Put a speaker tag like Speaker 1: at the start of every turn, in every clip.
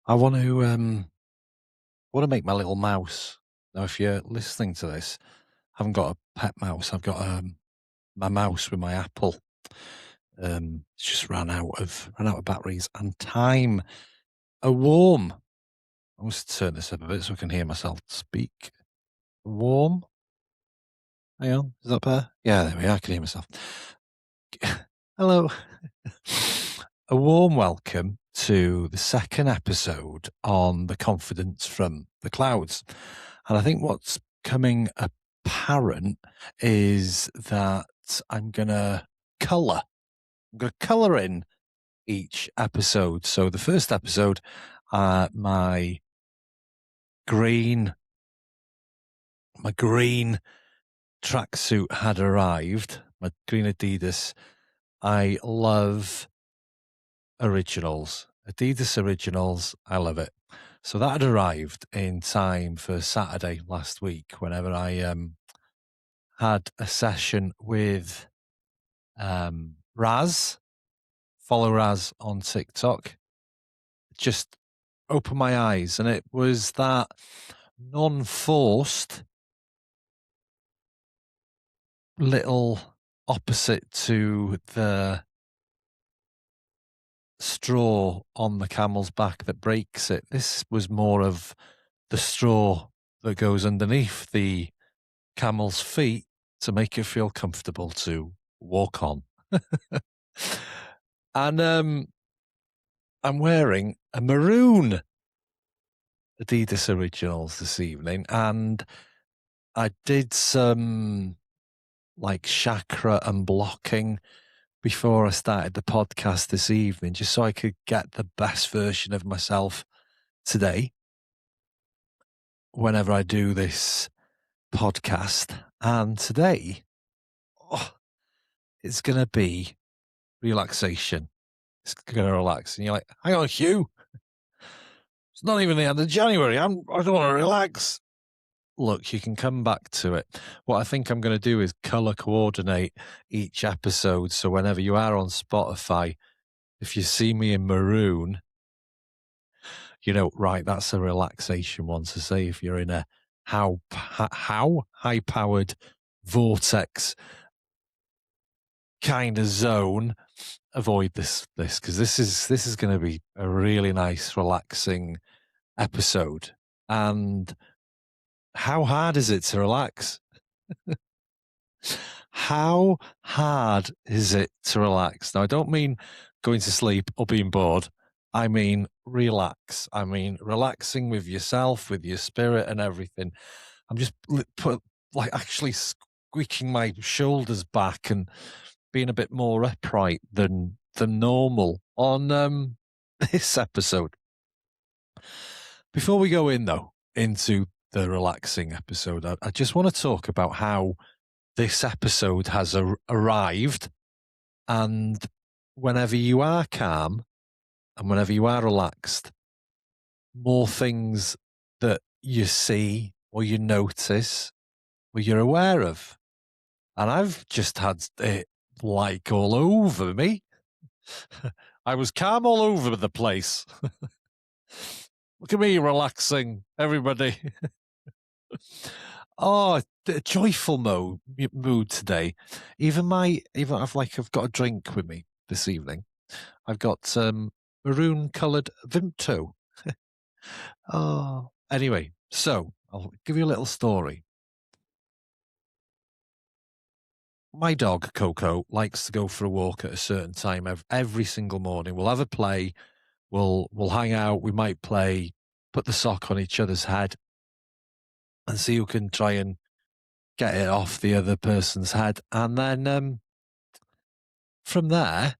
Speaker 1: I want to make my little mouse. Now, if you're listening to this, I haven't got a pet mouse. I've got my mouse with my Apple. It's just ran out of batteries and time. A warm. I must turn this up a bit so I can hear myself speak. Warm. Hang on, is that better? Yeah, there we are. I can hear myself. Hello. A warm welcome to the second episode on the confidence from the clouds. And I think what's coming apparent is that I'm going to colour. I'm going to colour in each episode. So the first episode, my green tracksuit had arrived, my green Adidas. I love originals. Adidas originals, I love it. So that had arrived in time for Saturday last week whenever I had a session with Raz. Follow Raz on TikTok. Just opened my eyes, and it was that non-forced little opposite to the straw on the camel's back that breaks it. This was more of the straw that goes underneath the camel's feet to make it feel comfortable to walk on. And I'm wearing a maroon Adidas Originals this evening, and I did some like chakra unblocking before I started the podcast this evening, just so I could get the best version of myself today whenever I do this podcast. And today, it's going to be relaxation. It's going to relax. And you're like, hang on, Huw. It's not even the end of January. I don't want to relax. Look, you can come back to it. What I think I'm going to do is color coordinate each episode. So whenever you are on Spotify, if you see me in maroon, you know, right, that's a relaxation one to say. If you're in a how high powered vortex kind of zone, avoid this because this is going to be a really nice, relaxing episode. And how hard is it to relax? How hard is it to relax? Now, I don't mean going to sleep or being bored. I mean relax. I mean relaxing with yourself, with your spirit, and everything. I'm just actually squeaking my shoulders back and being a bit more upright than normal on this episode. Before we go in, though, into the relaxing episode, I just want to talk about how this episode has arrived. And whenever you are calm and whenever you are relaxed, more things that you see or you notice or you're aware of. And I've just had it like all over me. I was calm all over the place. Look at me relaxing, everybody. Oh, joyful mood today. Even I've got a drink with me this evening. I've got maroon coloured Vimto. Oh, anyway, so I'll give you a little story. My dog Coco likes to go for a walk at a certain time every single morning. We'll have a play. We'll hang out. We might play, put the sock on each other's head, and see who can try and get it off the other person's head. And then from there,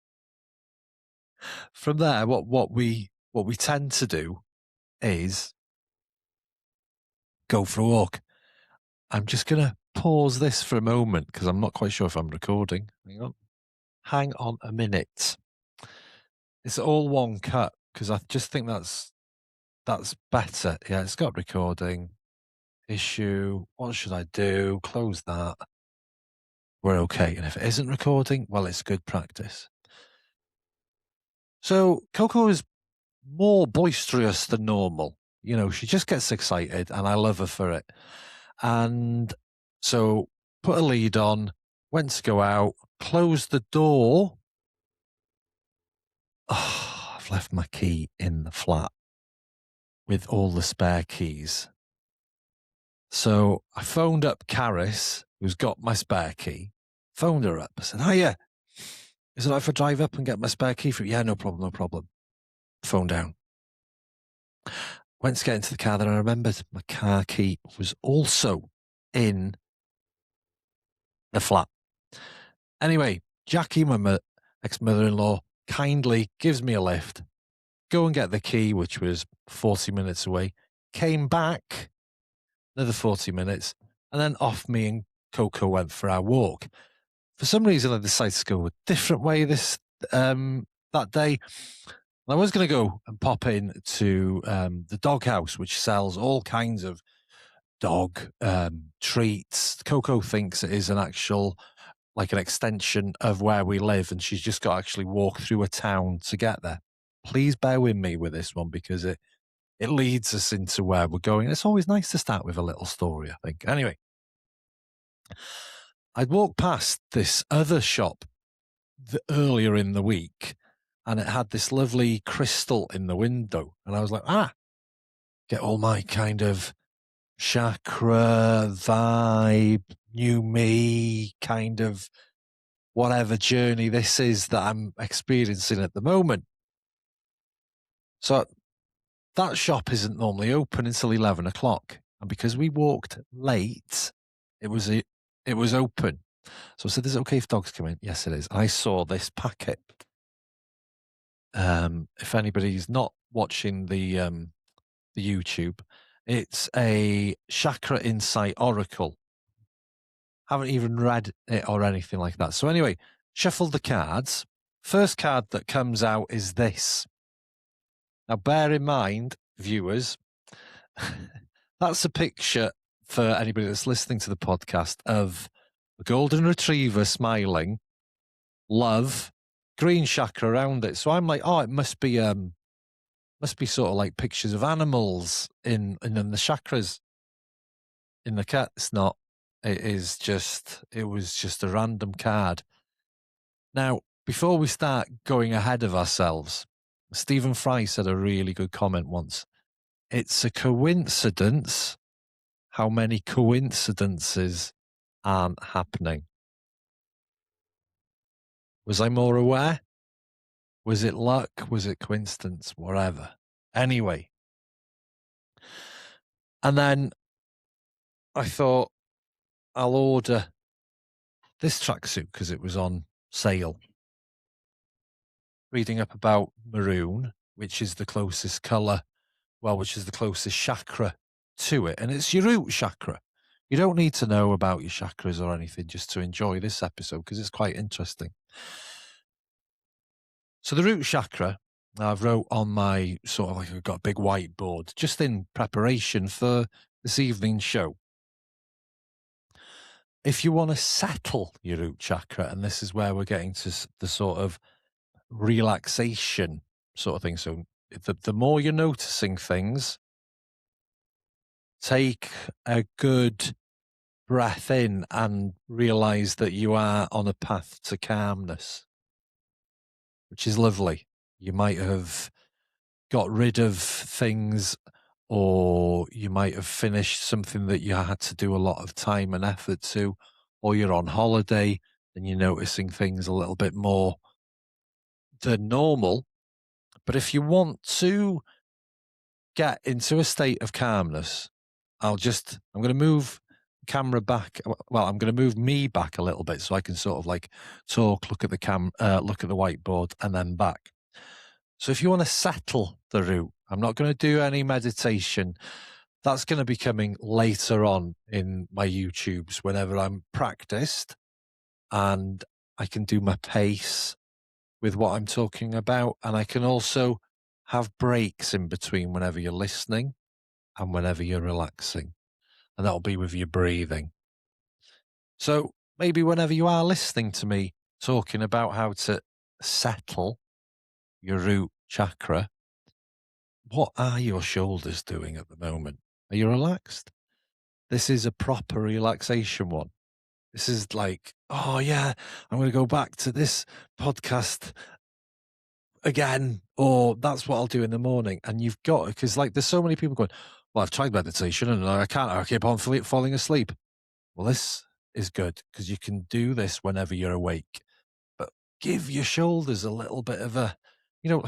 Speaker 1: what we tend to do is go for a walk. I'm just gonna pause this for a moment because I'm not quite sure if I'm recording. Hang on a minute. It's all one cut because I just think that's better. Yeah, it's got recording issue. What should I do? Close that. We're okay. And if it isn't recording, well, it's good practice. So Coco is more boisterous than normal. You know, she just gets excited and I love her for it. And so put a lead on, went to go out, closed the door. Oh, I've left my key in the flat with all the spare keys. So I phoned up Caris, who's got my spare key, phoned her up. I said, hiya, is it right if I drive up and get my spare key for you? Yeah, no problem, no problem. Phone down. Went to get into the car, then I remembered my car key was also in the flat. Anyway, Jackie, my ex-mother-in-law, kindly gives me a lift. Go and get the key, which was 40 minutes away. Came back, another 40 minutes, and then off me and Coco went for our walk. For some reason, I decided to go a different way that day. I was going to go and pop in to the doghouse, which sells all kinds of dog treats. Coco thinks it is an actual, like an extension of where we live, and she's just got to actually walk through a town to get there. Please bear with me with this one because it leads us into where we're going. It's always nice to start with a little story, I think. Anyway, I'd walked past this other shop earlier in the week, and it had this lovely crystal in the window. And I was like, get all my kind of chakra vibe, new me, kind of whatever journey this is that I'm experiencing at the moment. So that shop isn't normally open until 11 o'clock. And because we walked late, it was open. So I said, is it okay if dogs come in? Yes, it is. I saw this packet. If anybody's not watching the YouTube, it's a Chakra Insight Oracle. Haven't even read it or anything like that. So anyway, shuffled the cards. First card that comes out is this. Now, bear in mind, viewers, that's a picture for anybody that's listening to the podcast of a golden retriever smiling, love, green chakra around it. So I'm like, it must be sort of like pictures of animals in the chakras in the cat. It's not. It was just a random card. Now, before we start going ahead of ourselves, Stephen Fry said a really good comment once. It's a coincidence how many coincidences aren't happening. Was I more aware? Was it luck? Was it coincidence? Whatever. Anyway. And then I thought I'll order this tracksuit because it was on sale. Reading up about maroon, which is the closest colour, which is the closest chakra to it. And it's your root chakra. You don't need to know about your chakras or anything just to enjoy this episode because it's quite interesting. So the root chakra, I've wrote on my sort of like I've got a big whiteboard just in preparation for this evening's show. If you want to settle your root chakra, and this is where we're getting to the sort of relaxation sort of thing. So the more you're noticing things, take a good breath in and realize that you are on a path to calmness, which is lovely. You might have got rid of things, or you might have finished something that you had to do a lot of time and effort to, or you're on holiday and you're noticing things a little bit more than normal. But if you want to get into a state of calmness, I'm going to move the camera back. Well, I'm going to move me back a little bit so I can sort of like talk, look at the look at the whiteboard and then back. So if you want to settle the root, I'm not going to do any meditation. That's going to be coming later on in my YouTubes whenever I'm practiced and I can do my pace with what I'm talking about. And I can also have breaks in between whenever you're listening and whenever you're relaxing. And that'll be with your breathing. So maybe whenever you are listening to me talking about how to settle your root chakra, what are your shoulders doing at the moment? Are you relaxed? This is a proper relaxation one. This is like, oh yeah, I'm going to go back to this podcast again, or that's what I'll do in the morning. And you've got, because like there's so many people going, well, I've tried meditation and I keep on falling asleep. Well, this is good because you can do this whenever you're awake, but give your shoulders a little bit of a, you know,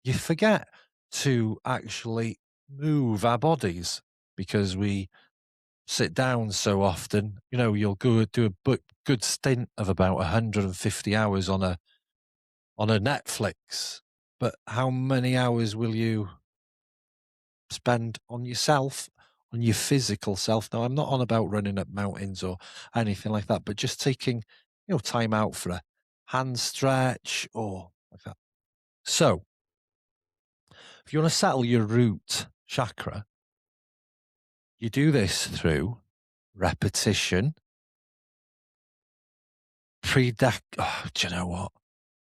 Speaker 1: you forget to actually move our bodies because we sit down so often. You'll go do a good stint of about 150 hours on a Netflix, but how many hours will you spend on yourself, on your physical self? Now, I'm not on about running up mountains or anything like that, but just taking, time out for a hand stretch or like that. So, if you want to settle your root chakra, you do this through repetition, do you know what?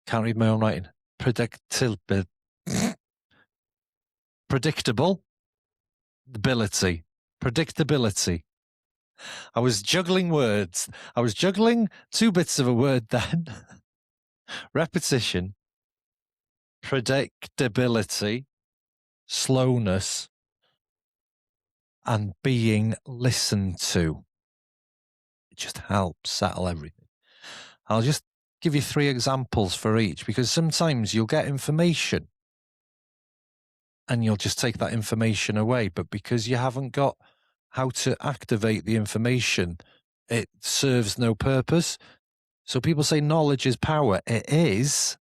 Speaker 1: Can't read my own writing. Predictable ability. Predictability. I was juggling words. I was juggling two bits of a word then. Repetition, predictability, slowness, and being listened to. It just helps settle everything. I'll just give you 3 examples for each, because sometimes you'll get information and you'll just take that information away. But because you haven't got how to activate the information, it serves no purpose. So people say knowledge is power. It is,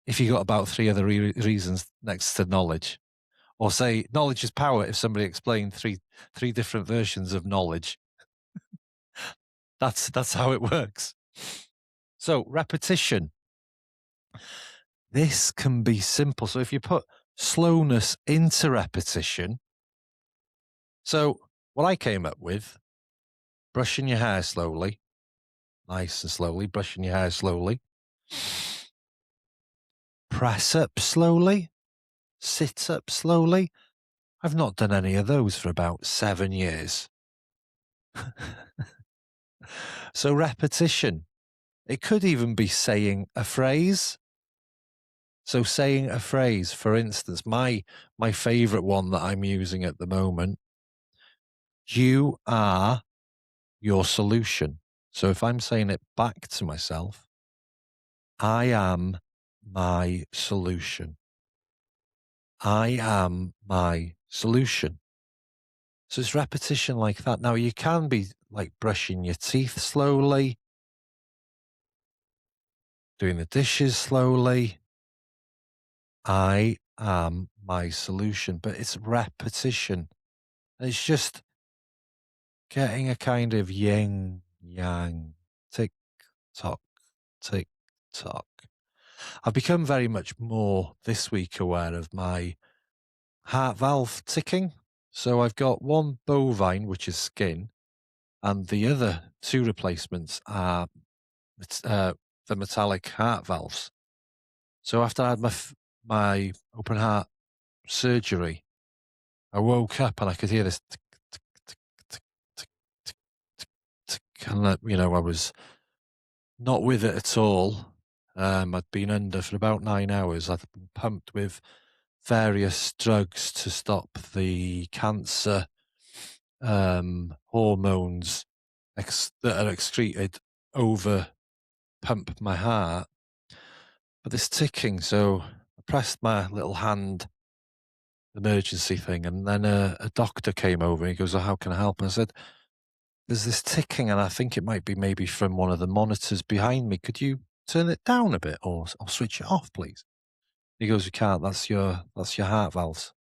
Speaker 1: if you got about 3 other reasons next to knowledge. Or say knowledge is power if somebody explained three different versions of knowledge. That's how it works. So repetition. This can be simple. So if you put slowness into repetition, so what I came up with, brushing your hair slowly, nice and slowly, brushing your hair slowly, press up slowly, sit up slowly. I've not done any of those for about 7 years. So repetition. It could even be saying a phrase. So saying a phrase, for instance, my favorite one that I'm using at the moment, you are your solution. So if I'm saying it back to myself, I am my solution. I am my solution. So it's repetition like that. Now you can be like brushing your teeth slowly, doing the dishes slowly. I am my solution, but it's repetition. It's just getting a kind of yin yang, tick tock, tick tock. I've become very much more this week aware of my heart valve ticking. So I've got one bovine, which is skin, and the other 2 replacements are the metallic heart valves. So after I had my open heart surgery, I woke up and I could hear this tick, tick, tick, tick, tick, tick, tick, tick, and I was not with it at all. I'd been under for about 9 hours. I'd been pumped with various drugs to stop the cancer hormones that are excreted over pump my heart. But this ticking, so I pressed my little hand emergency thing, and then a doctor came over and he goes, "Oh, how can I help?" And I said, "There's this ticking, and I think it might be maybe from one of the monitors behind me. Could you turn it down a bit or switch it off, please?" He goes, "You can't. That's your heart valves."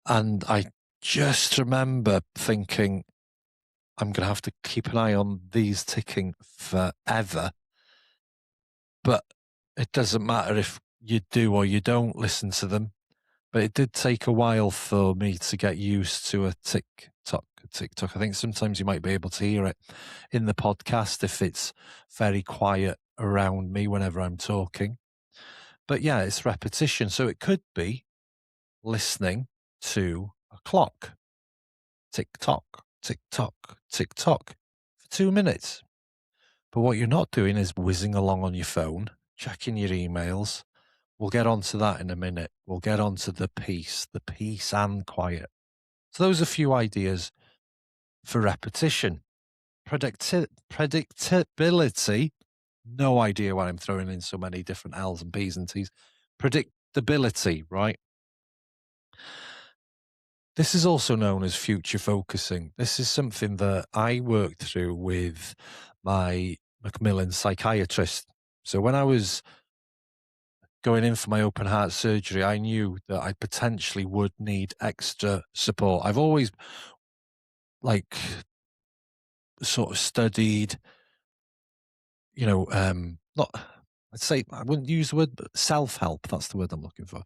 Speaker 1: And I just remember thinking, I'm going to have to keep an eye on these ticking forever. But it doesn't matter if you do or you don't listen to them. But it did take a while for me to get used to a tick-tock. I think sometimes you might be able to hear it in the podcast if it's very quiet around me whenever I'm talking. But yeah, it's repetition. So it could be listening to a clock. Tick tock, tick tock, tick tock for 2 minutes. But what you're not doing is whizzing along on your phone, checking your emails. We'll get onto that in a minute. We'll get onto the peace and quiet. So those are a few ideas for repetition. Predictability, no idea why I'm throwing in so many different L's and P's and T's. Predictability, right? This is also known as future focusing. This is something that I worked through with my Macmillan psychiatrist. So when I was going in for my open heart surgery, I knew that I potentially would need extra support. I've always like sort of studied, not, I'd say I wouldn't use the word, but self-help. That's the word I'm looking for.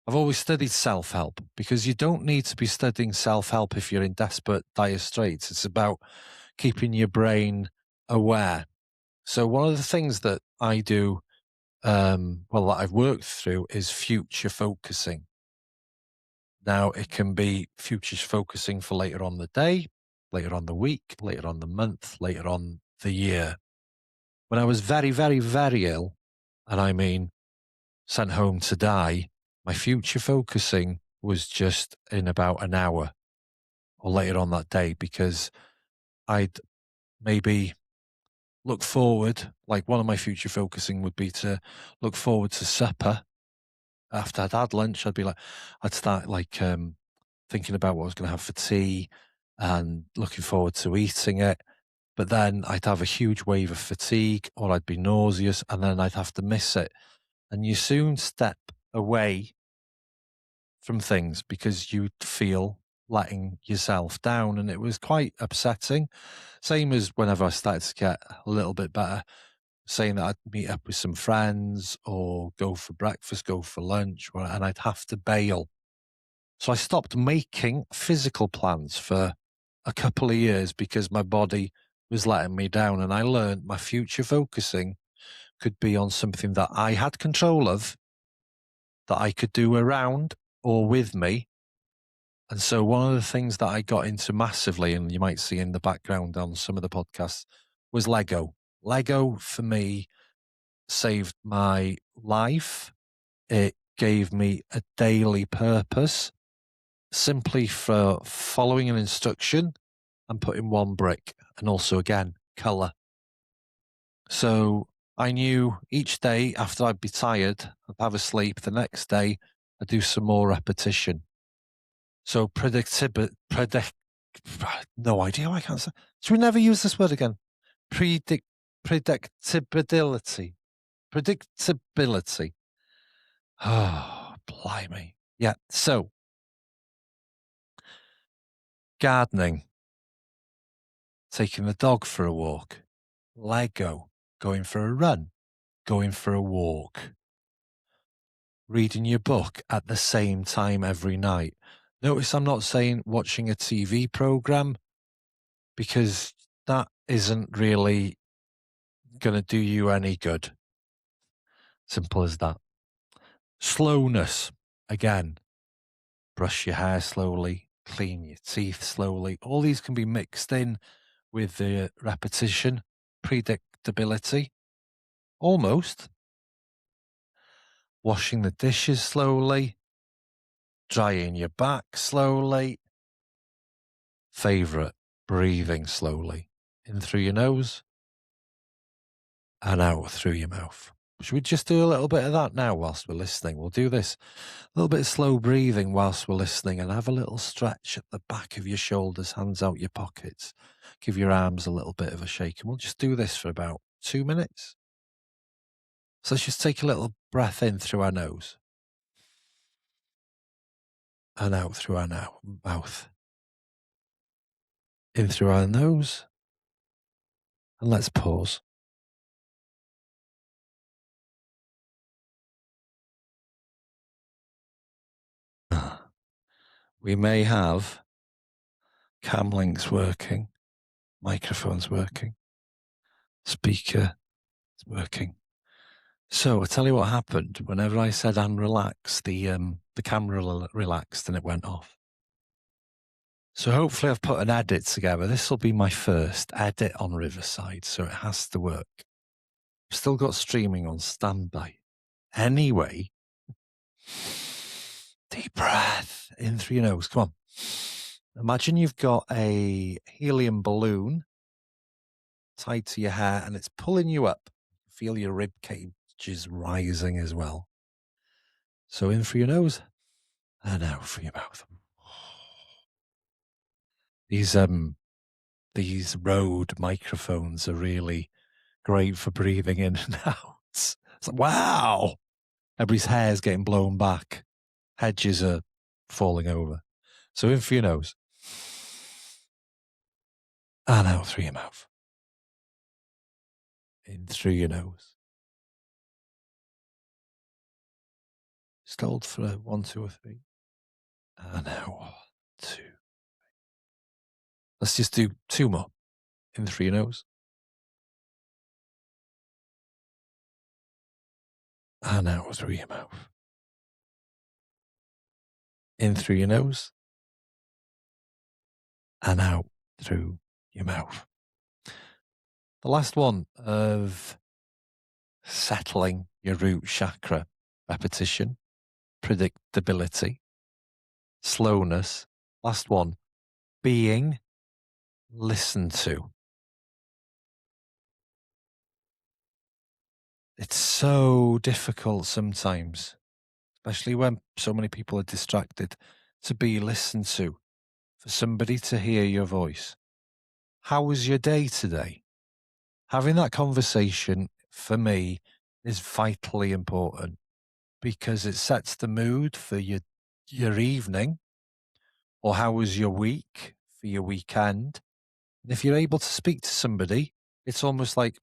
Speaker 1: I've always studied self-help because you don't need to be studying self-help if you're in desperate, dire straits. It's about keeping your brain aware. So one of the things that I do, that I've worked through is future focusing. Now, it can be future focusing for later on the day, later on the week, later on the month, later on the year. When I was very, very, very ill, and I mean sent home to die, my future focusing was just in about an hour or later on that day because I'd maybe look forward, like one of my future focusing would be to look forward to supper. After I'd had lunch, I'd start thinking about what I was going to have for tea and looking forward to eating it. But then I'd have a huge wave of fatigue or I'd be nauseous and then I'd have to miss it. And you soon step away from things because you'd feel letting yourself down. And it was quite upsetting. Same as whenever I started to get a little bit better, saying that I'd meet up with some friends or go for breakfast, go for lunch, and I'd have to bail. So I stopped making physical plans for a couple of years because my body was letting me down. And I learned my future focusing could be on something that I had control of, that I could do around or with me. And so one of the things that I got into massively, and you might see in the background on some of the podcasts, was Lego. Lego for me saved my life. It gave me a daily purpose simply for following an instruction and putting one brick, and also again, color. So I knew each day after I'd be tired, I'd have a sleep. The next day, I'd do some more repetition. So no idea why I can't say. Should we never use this word again? Predictability. Predictability. Oh, blimey. Yeah. So gardening, taking the dog for a walk, Lego, going for a run, going for a walk, reading your book at the same time every night. Notice I'm not saying watching a TV program because that isn't really going to do you any good. Simple as that. Slowness, again, brush your hair slowly, clean your teeth slowly. All these can be mixed in with the repetition, predictability, almost. Washing the dishes slowly, drying your back slowly. Favorite, breathing slowly. In through your nose and out through your mouth. Should we just do a little bit of that now whilst we're listening? We'll do this. A little bit of slow breathing whilst we're listening and have a little stretch at the back of your shoulders, hands out your pockets. Give your arms a little bit of a shake. And we'll just do this for about 2 minutes. So let's just take a little breath in through our nose and out through our mouth. In through our nose. And let's pause. We may have cam links working, microphones working, speaker is working. So I tell you what happened. Whenever I said "and relax," the camera relaxed and it went off. So hopefully I've put an edit together. This will be my first edit on Riverside, so it has to work. I've still got streaming on standby. Anyway, deep breath in through your nose. Come on. Imagine you've got a helium balloon tied to your hair and it's pulling you up. Feel your rib cages rising as well. So in through your nose and out through your mouth. These Rode microphones are really great for breathing in and out. It's like, wow. Everybody's hair's getting blown back. Hedges are falling over. So in through your nose and out through your mouth. In through your nose. Just hold for 1, 2, or 3. And out 1, 2. Let's just do 2 more. In through your nose. And out through your mouth. In through your nose. And out through your mouth. The last one of settling your root chakra. Repetition, predictability, slowness. Last one, being listened to. It's so difficult sometimes, especially when so many people are distracted, to be listened to, for somebody to hear your voice. How was your day today? Having that conversation, for me, is vitally important because it sets the mood for your evening, or how was your week for your weekend. And if you're able to speak to somebody, it's almost like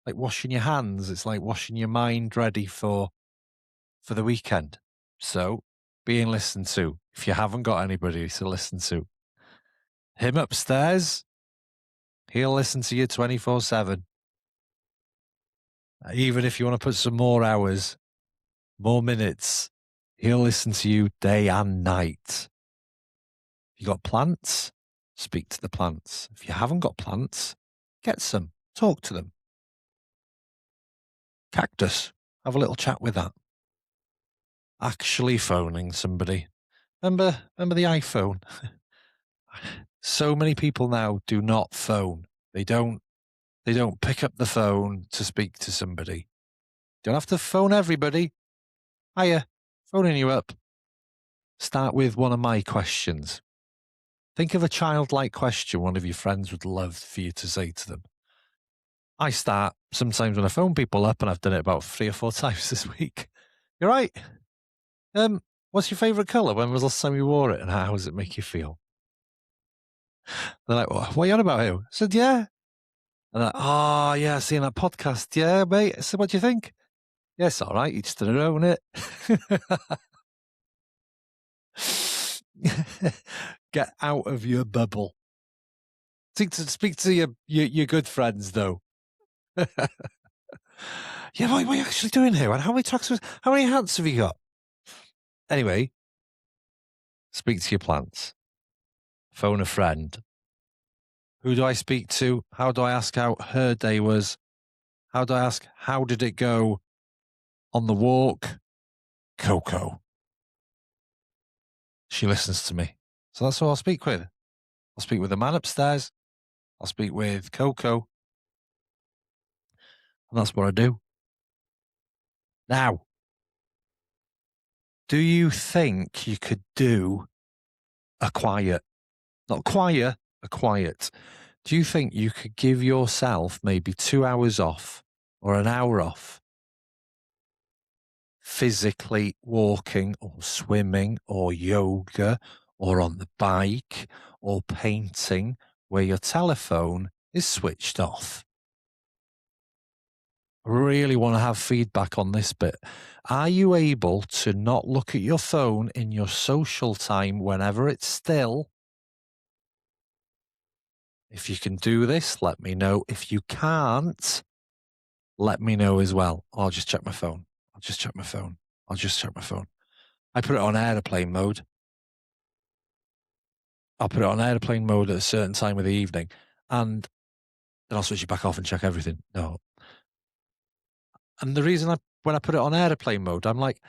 Speaker 1: washing your hands. It's like washing your mind ready for the weekend. So being listened to. If you haven't got anybody to listen to, him upstairs, he'll listen to you 24/7. Even if you want to put some more hours, more minutes, he'll listen to you day and night. If you got plants, speak to the plants. If you haven't got plants, get some. Talk to them. Cactus, have a little chat with that. Actually phoning somebody. Remember the iPhone? So many people now do not phone. They don't pick up the phone to speak to somebody. Don't have to phone everybody. Hiya, phoning you up. Start with one of my questions. Think of a childlike question one of your friends would love for you to say to them. I start sometimes when I phone people up, and I've done it about 3 or 4 times this week. You're right. What's your favourite colour? When was the last time you wore it, and how does it make you feel? They're like, what are you on about, Hugh? I said, yeah. And they're like, oh, yeah, I seen that podcast. Yeah, mate. I said, what do you think? Yeah, it's all right. You just don't own it. Get out of your bubble. Speak to your good friends, though. Yeah, what are you actually doing here? And how many hats have you got? Anyway, speak to your plants. Phone a friend. Who do I speak to? How do I ask how her day was? How do I ask, how did it go on the walk? Coco. She listens to me. So that's who I'll speak with. I'll speak with the man upstairs. I'll speak with Coco. And that's what I do. Now, do you think you could do a quiet, not choir, a quiet? Do you think you could give yourself maybe 2 hours off or an hour off, physically walking or swimming or yoga or on the bike or painting, where your telephone is switched off? I really want to have feedback on this bit. Are you able to not look at your phone in your social time whenever it's still? If you can do this, let me know. If you can't, let me know as well. I'll just check my phone. I'll just check my phone. I'll just check my phone. I put it on airplane mode. I'll put it on airplane mode at a certain time of the evening, and then I'll switch it back off and check everything. No. And the reason when I put it on airplane mode, I'm like,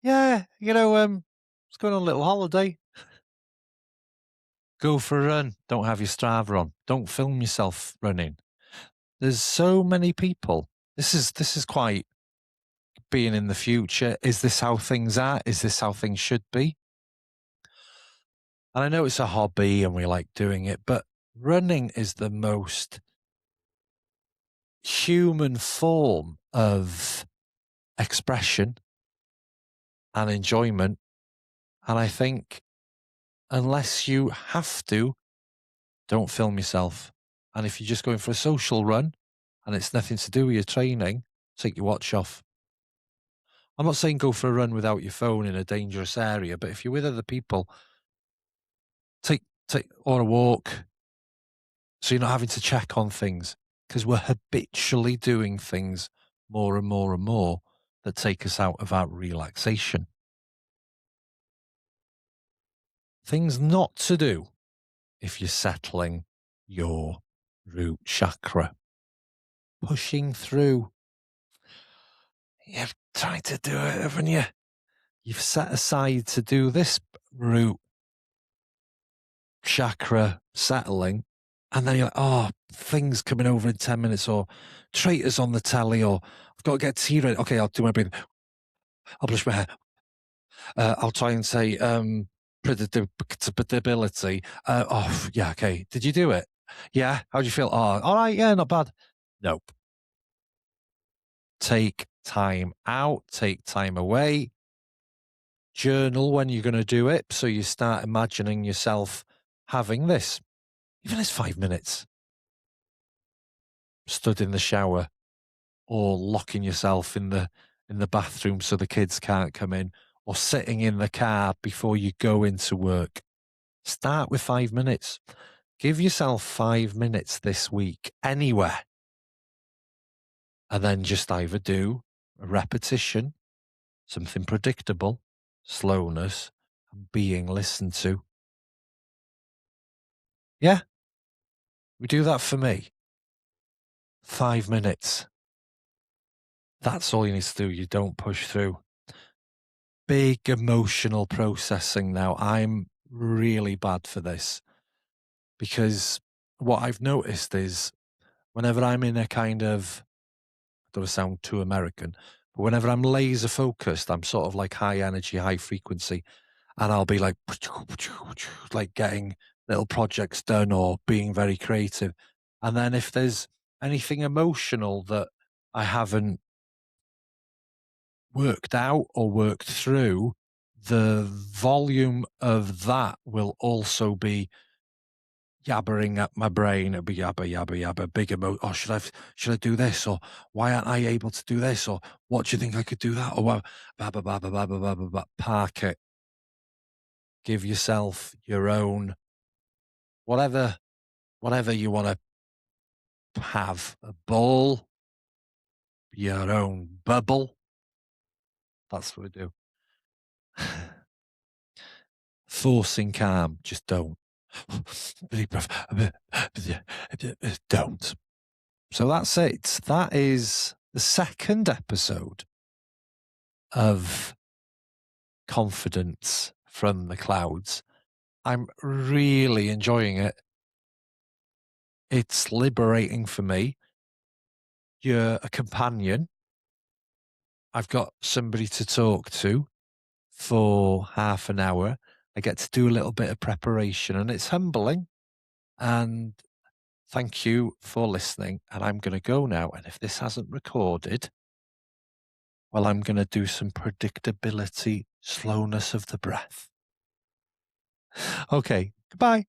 Speaker 1: yeah, it's going on a little holiday. Go for a run. Don't have your Strava on. Don't film yourself running. There's so many people. This is quite being in the future. Is this how things are? Is this how things should be? And I know it's a hobby and we like doing it, but running is the most human form of expression and enjoyment. And I think unless you have to, don't film yourself. And if you're just going for a social run and it's nothing to do with your training, take your watch off. I'm not saying go for a run without your phone in a dangerous area, but if you're with other people, take or a walk so you're not having to check on things, because we're habitually doing things more and more and more that take us out of our relaxation. Things not to do if you're settling your root chakra. Pushing through. You've tried to do it, haven't you? You've set aside to do this root chakra settling, and then you're like, oh, things coming over in 10 minutes, or traitors on the telly, or I've got to get tea ready. Okay, I'll do my breathing. I'll brush my hair. I'll try and say predictability. Oh, yeah, okay. Did you do it? Yeah. How do you feel? Oh, all right. Yeah, not bad. Nope. Take time out. Take time away. Journal when you're going to do it. So you start imagining yourself having this. Even if it's 5 minutes. Stood in the shower, or locking yourself in the bathroom so the kids can't come in, or sitting in the car before you go into work. Start with 5 minutes. Give yourself 5 minutes this week anywhere. And then just either do a repetition, something predictable, slowness, and being listened to. Yeah, we do that for me. 5 minutes. That's all you need to do. You don't push through. Big emotional processing now. I'm really bad for this, because what I've noticed is whenever I'm in a kind of, I don't want to sound too American, but whenever I'm laser focused, I'm sort of like high energy, high frequency, and I'll be like getting little projects done or being very creative. And then if there's anything emotional that I haven't worked out or worked through, the volume of that will also be yabbering at my brain. It'll be yabba, yabba, yabba, big emo. Oh, should I do this? Or why aren't I able to do this? Or what do you think I could do that? Or blah, blah, blah, blah, blah, blah, blah, blah, blah. Park it. Give yourself your own, whatever you want to have, a ball, your own bubble. That's what we do. Forcing calm, just don't. Deep breath. Don't. So that's it. That is the second episode of Confidence from the Clouds. I'm really enjoying it. It's liberating for me. You're a companion. I've got somebody to talk to for half an hour. I get to do a little bit of preparation, and it's humbling. And thank you for listening. And I'm going to go now. And if this hasn't recorded, well, I'm going to do some predictability, slowness of the breath. Okay, goodbye.